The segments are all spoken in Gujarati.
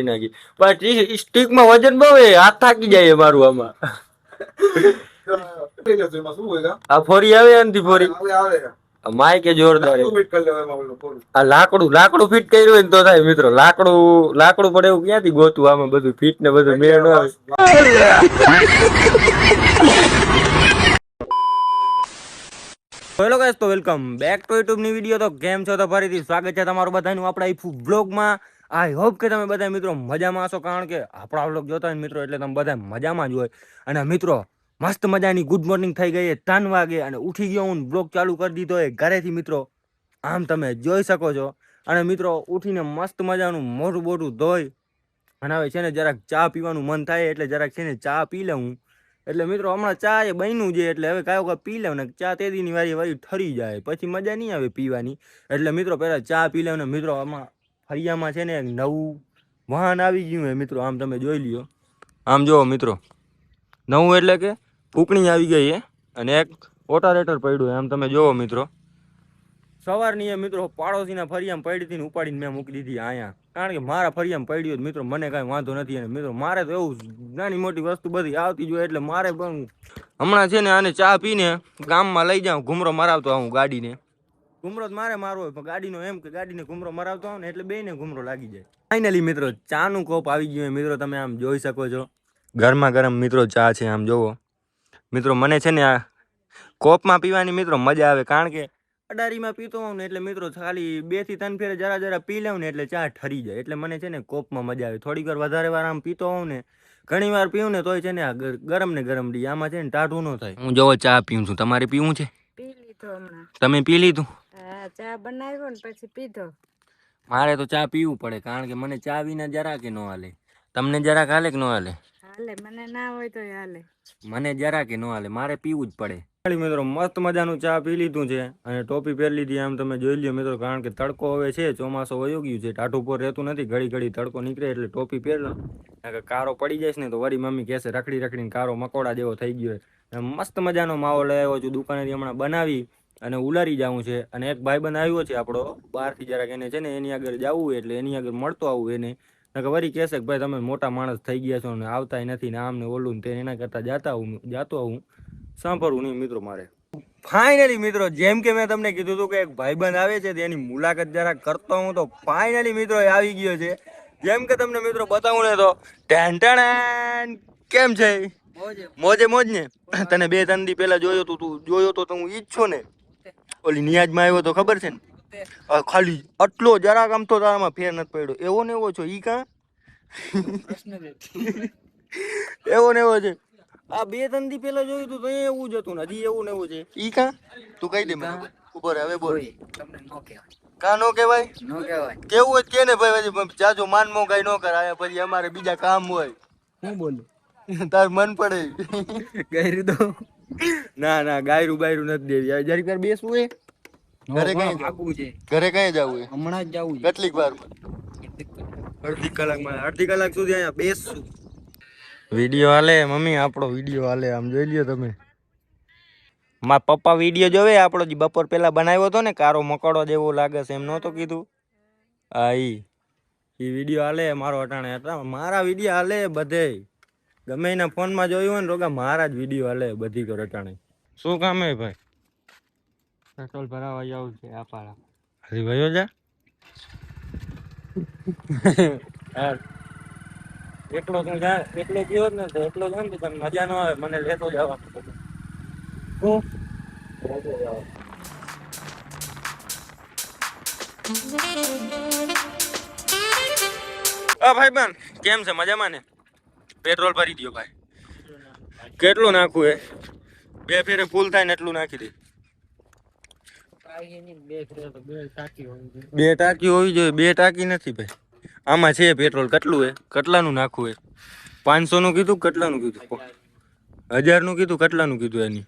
નાખી પણ સ્ટીક માં વજન બહુ હાથ થાકી જાય મારું આમાં આ ફોરી આવે એનથી ફોરી માય કે જોરદાર આ લાકડું ફિટ કર્યું હોય ને તો થાય મિત્રો લાકડું પડે એવું ક્યાંથી ગોતું આમાં બધું ફિટ ને બધું મેળ ન આવે હેલો ગાઈસ તો વેલકમ બેક ટુ યુટ્યુબ ની વિડીયો તો કેમ છો તો ફરીથી સ્વાગત છે તમારું બધાનું આપણા ઈફુ બ્લોગમાં આઈ હોપ કે તમે બધા મિત્રો મજામાં હશો કારણ કે આપણા બ્લોગ જોતા હોય મિત્રો એટલે તમે બધા મજામાં જ હોય અને મિત્રો મસ્ત મજાની ગુડ મોર્નિંગ થઈ ગઈ 3 વાગે અને ઉઠી ગયો હું બ્લોગ ચાલુ કરી દીધો એ ઘરેથી મિત્રો આમ તમે જોઈ શકો છો અને મિત્રો ઉઠીને મસ્ત મજાનું મોઢું બોઢું ધોઈ અને હવે છે ને જરાક ચા પીવાનું મન થાય એટલે જરાક છે ને ચા પી લઉં એટલે મિત્રો હમણાં ચા એ બન્યું છે એટલે હવે કાયો પી લઉં ને ચા તેદીની વારી ઠરી જાય પછી મજા નહીં આવે પીવાની એટલે મિત્રો પહેલા ચા પી લઉં ને મિત્રો આમાં ફરિયામાં છે ને એક નવું વાહન આવી ગયું હે મિત્રો આમ તમે જોઈ લ્યો આમ જુઓ મિત્રો નવું એટલે કે ફૂંકણી આવી ગઈ છે અને એક ઓટારેટર પડ્યું આમ તમે જોવો મિત્રો સવારની એ મિત્રો પાડોશીના ફરિયામાં પડી હતી ને ઉપાડીને મેં મૂકી દીધી અહીંયા કારણ કે મારા ફરિયામાં પડ્યું મિત્રો મને કાંઈ વાંધો નથી અને મિત્રો મારે તો એવું નાની મોટી વસ્તુ બધી આવતી જોઈએ એટલે મારે પણ હમણાં છે ને આને ચા પીને ગામમાં લઈ જાઉં ઘૂમરો મરાવતો આવું ગાડીને ઘૂમરો મારે મારવો હોય પણ ગાડીનો એમ કે ગાડીને ઘૂમરો મરાવતો આવું ને એટલે બેને ઘૂમરો લાગી જાય ફાઇનલી મિત્રો ચાનું કોપ આવી ગયું મિત્રો તમે આમ જોઈ શકો છો ગરમા ગરમ મિત્રો ચા છે આમ જોવો મિત્રો મને છે ને આ કોપમાં પીવાની મિત્રો મજા આવે કારણ કે અડારીમાં પીતો હોઉં ને એટલે મિત્રો ખાલી 2 થી 3 ફેરે જરા પી લઉં ને એટલે ચા ઠરી જાય એટલે મને છે ને કોપમાં મજા આવે થોડીક વાર વધારે વાર આમ પીતો હોઉં ને ઘણી વાર પીવું ને તોય છે ને ગરમ ને ગરમ રહી આમાં છે ને ટાઢું ન થાય હું જોવો ચા પીવું છું તમારે પીવું છે પી લીધો હમણાં તમે પી લીધું હા ચા બનાવ્યો ને પછી પીધો મારે તો ચા પીવું પડે કારણ કે મને ચા વિના જરા કે ન હાલે તમને જરાક હાલે કે ન હાલે હાલે મને ના હોય તો હાલે મને જરા કે ન હાલે મારે પીવું જ પડે મિત્રો મસ્ત મજાનું ચા પી લીધું છે અને ટોપી પહેરી લીધી આમ તમે જોઈ લ્યો મિત્રો કારણ કે તડકો હવે છે ચોમાસું વયો ગયું છે ટાઢું પર રહેતું નથી ઘડી ઘડી તડકો નીકળે એટલે ટોપી પહેરલો કારો પડી જાય ને તો વરી મમ્મી કહેશે રખડીને કારો મકોડા જેવો થઈ ગયો મસ્ત મજાનો માવો લઈ આવ્યો છું દુકાનેથી હમણાં બનાવી અને ઉલારી જવું છે અને એક ભાઈબંધ આવ્યો છે આપણો બહારથી જરાક એને છે ને એની આગળ જવું એટલે એની આગળ મળતો આવું એને વરી કહેશે કે ભાઈ તમે મોટા માણસ થઈ ગયા છો ને આવતા નથી ને આમ ને ઓલું ને તે એના કરતાં જાતો આવું સાંભળવું નહીં મિત્રો મારે ફાઇનલી મિત્રો જેમ કે મેં તમને કીધું હતું કે એક ભાઈબંધ આવે છે તેની મુલાકાત જરા કરતો હું તો ફાઇનલી મિત્રો આવી ગયો છે જેમ કે તમને મિત્રો બતાવું ને તો ટેન્ટણ કેમ છે મોજ ને તને 2-3 દી પહેલા જોયો તો હું ઈ જ છો ને ઓલી નિયાજમાં આવ્યો તો ખબર છે ને ખાલી આટલો જરાક આમ તો તારામાં ફેર નથી પડ્યો એવો ને એવો છો ઈ કાં એવો ને એવો છે આ 2-3 દી પેલા જોયું તું તો એવું જ હતું ને હજી એવું ને એવું છે ઈ કાં તું કહી દે મને ઉપર હવે બોલ તમને નો કહેવાય કાં નો કહેવાય કેવું હોય કે ને ભાઈ જાજો માનમો કઈ નો કરાય પછી અમારે બીજા કામ હોય હું બોલું તાર મન પડે ગાયરું દો ના ગાયરું બાયરું નથી દેવી જરીક વાર બેસવું હે ઘરે કઈ જવું હે હમણાં જ જવું કેટલીક વાર અડધી કલાક સુધી અહીંયા બેસશું વિડીયો હાલે મમ્મી આપણો વિડીયો હાલે આમ જોઈ લ્યો તમે મારા પપ્પા વિડીયો જોવે આપણો જે બપોર પહેલા બનાવ્યો હતો ને કારો મકોડો જેવો લાગે છે એમ નહોતો કીધું હા ઈ વિડીયો હાલે મારો અટાણે હતા મારા વિડીયો હાલે બધે ગમે એના ફોનમાં જોયું હોય ને રોગા મારા જ વિડીયો હાલે બધી કર અટાણે શું કામ હે ભાઈ પેટ્રોલ ભરાવા જાવ છે આ પાડા હરી ભયો જા એકલો ગયો ને તો એકલો જાય ને તમને મજા ન આવે મને લેતો જવા શું ભાઈ કેમ છે મજામાં ને પેટ્રોલ ભરી દો ભાઈ કેટલું નાખવું એ 2 ફેરે ફૂલ થાય ને એટલું નાખી દે 2 ટાંકી હોવી જોઈએ 2 ટાંકી નથી ભાઈ આમાં છે પેટ્રોલ કેટલું હે કેટલાનું નાખવું હે 500 નું કીધું કેટલાનું કીધું 1000 નું કીધું કેટલાનું કીધું એની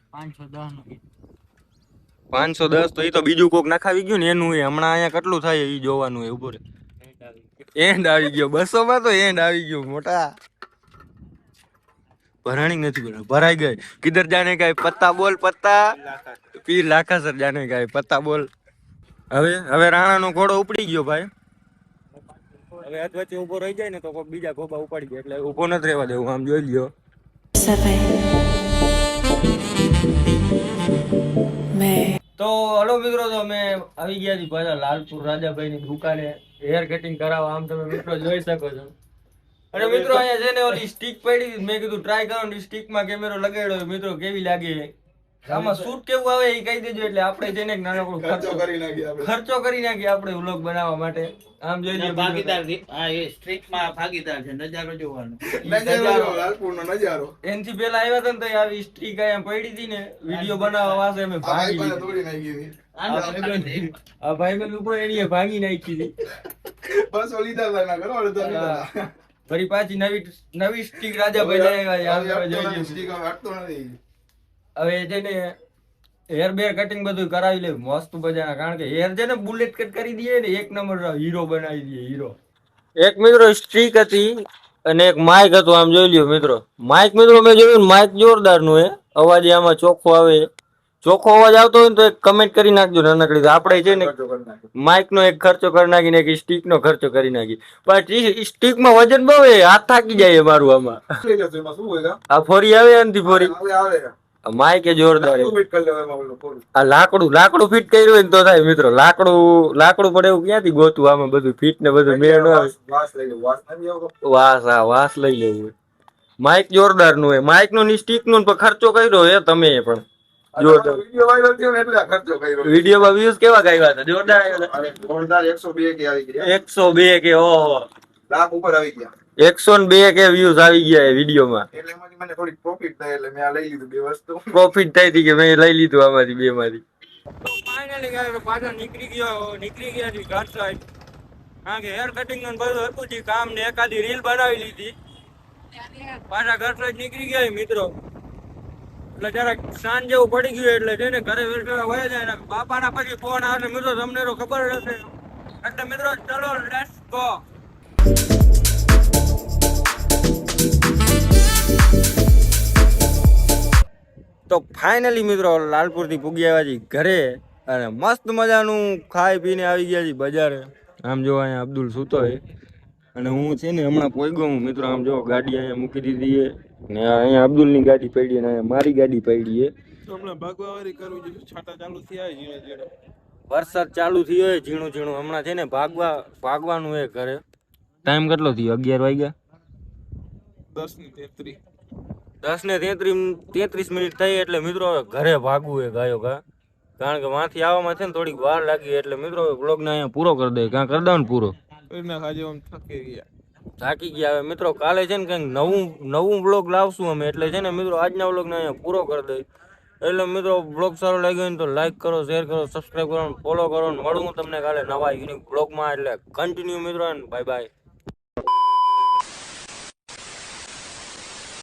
510 તો એ તો બીજું કોક નાખાવી ગયું ને એનું હમણાં અહીંયા કેટલું થાય એ જોવાનું હે ઉભો રે એન્ડ આવી ગયો 200 માં તો એન્ડ આવી ગયો મોટા ભરાણી નથી ભરાઈ ગઈ કિધર જાને કાય પત્તા બોલ પત્તા પીર લાખા સર જાને કાય પત્તા બોલ હવે રાણાનો ઘોડો ઉપડી ગયો ભાઈ હવે હાથ વચ્ચે ઊભો રહી જાય ને તો કોઈ બીજા ગોબા ઉપાડી જાય એટલે ઊભો નથી રહેવા દેવું. આમ જોઈ લ્યો. તો હલો મિત્રો, તો અમે આવી ગયા છીએ પાછા લાલપુર રાજાભાઈ ની દુકાને હેર કટિંગ કરાવવા. આમ તમે મિત્રો જોઈ શકો છો. અને મિત્રો અહીંયા છે ને ઓલી સ્ટીક પડી હતી. મેં કીધું ટ્રાય કરો ને સ્ટીક માં કેમેરો લગાડ્યો. મિત્રો કેવી લાગે, આમાં શૂટ કેવું આવે એ કહી દેજો એટલે આપણે જઈને એક નાનકડો ખર્ચો કરી નાખીએ આપણે વ્લોગ બનાવવા માટે. આમ જોઈ લો ભાગીદાર એ સ્ટ્રીટ માં ભાગીદાર છે. નજારો જોવાનો. લાલપુરનો નજારો. એનથી પેલા આવ્યા હતા ને તો આવી સ્ટીક અહીંયા પડી હતી ને વિડીયો બનાવવા વાસ્તે અમે ભાગી લીધી. તોડી નાખી હતી. આ ભાઈ મેં ઉપર એની ભાગી નાખી હતી. બસ ઓલી લીધા ના કરો અડધો લીધા. ફરી પાછી નવી સ્ટીક રાજાભાઈ લઈ આવ્યા છે. આમ તમે જોઈ લો. સ્ટીક હવે હટતો નથી. હવે છે ને હેર બેર કટિંગ બધું કરાવી લે મસ્ત મજાના. કારણ કે હેર છે ને બુલેટ કટ કરી દઈએ ને એક નંબર હીરો બનાવી દઈએ હીરો. એક મિત્રો સ્ટ્રીક હતી અને એક માઇક હતું. આમ જોઈ લ્યો મિત્રો. માઇક મિત્રો મેં જોયું માઇક જોરદાર નું હે. અવાજ આમાં ચોખ્ખો આવે. ચોખ્ખો અવાજ આવતો હોય ને તો એક કમેન્ટ કરી નાખજો નાનકડી. તો આપણે છે ને માઇક નો એક ખર્ચો કરી નાખીને એક સ્ટીક નો ખર્ચો કરી નાખી. પણ સ્ટીક માં વજન બહુ હે, હાથ થાકી જાય મારું આમાં. લઈ જશે એમાં શું હોય આ ફોરી આવે અંતિ ફોરી. હવે આવે માઇક એ જોરદાર હે. ફિટ કરી લેવા એમાં ઓલું થોડું. આ લાકડું ફિટ કર્યું હોય ને તો થાય મિત્રો. લાકડું પડે એવું ક્યાંથી ગોતું? આમાં બધું ફિટ ને બધું મેળ ન આવે. વાસ લઈ લો. વાસ નથી આવતો. વાસ લઈ લેવું. માઇક જોરદાર નું હે. માઇક નું ની સ્ટીક નો ખર્ચો કર્યો હે તમે પણ. જોરદાર વિડિયો વાયરલ થયો ને એટલે આ ખર્ચો કર્યો. વિડીયો માં વ્યૂઝ કેવા આવ્યા હતા? જોરદાર આવ્યા અરે જોરદાર 102 કે આવી ગયા. હતા. 102 કે ઓહો, લાખ ઉપર આવી ગયા. 102 કે વ્યૂઝ આવી ગયા એ વિડીયો માં. એટલે એમાંથી મને થોડી પ્રોફિટ થાય એટલે મેં આ લઈ લીધું બે વસ્તુ. પ્રોફિટ થઈ હતી કે મેં લઈ લીધું આમાંથી બે માંથી. તો ફાઇનલી ગાઈસ પાછા નીકળી ગયા છે ઘર સાઈડ. કારણ કે હેર કટિંગ નું બધું હતું જ કામ ને એકાદી રીલ બનાવી લીધી. પાછા ઘર સાઈડ નીકળી ગયા મિત્રો. એટલે જરાક સાંજ જેવું પડી ગયું એટલે છે ને ઘરે વયા જાય ને બાપાના પછી ફોન આવે ને મિત્રો તમને તો ખબર હશે. એટલે મિત્રો ચલો લેટ્સ ગો. તો ફાઇનલી મિત્રો લાલપુર થી પૂગી આવ્યા છીએ ઘરે. અને મસ્ત મજાનું ખાઈ પીને આવી ગયા છીએ બજારે. આમ જો અહીંયા અબ્દુલ સૂતો હોય અને હું છે ને હમણાં પોઈગો હું મિત્રો. આમ જો ગાડી અહીંયા મૂકી દીધી છે ને અહીંયા અબ્દુલ ની ગાડી પડી ને અહીંયા મારી ગાડી પડી છે. હમણાં ભાગવાવાળી કરવી જોઈએ. છાટા ચાલુ થયા ધીરે ધીરે. વરસાદ ચાલુ થયો હોય ઝીણું હમણાં છે ને ભાગવાનું હોય ઘરે. ટાઈમ કેટલો થયો? 11 વાગ્યા. 10:33. 10:33 મિનિટ થઈ એટલે મિત્રો હવે ઘરે ભાગવું હોય ગાયો ગા. કારણ કે વાંથી આવવામાં છે ને થોડીક વાર લાગી એટલે મિત્રો બ્લોગ ને અહીંયા પૂરો કરી દે. કાં કરી દઉં ને પૂરો? થાકી ગયા હવે મિત્રો. કાલે છે ને કંઈક નવું બ્લોગ લાવશું અમે. એટલે છે ને મિત્રો આજના બ્લોગ ને અહીંયા પૂરો કરી દઈ. એટલે મિત્રો બ્લોગ સારો લાગ્યો હોય ને તો લાઈક કરો, શેર કરો, સબસ્ક્રાઈબ કરો, ફોલો કરો. મળું હું તમને કાલે નવા યુનિક બ્લોગમાં. એટલે કન્ટિન્યુ મિત્રો. Bye bye.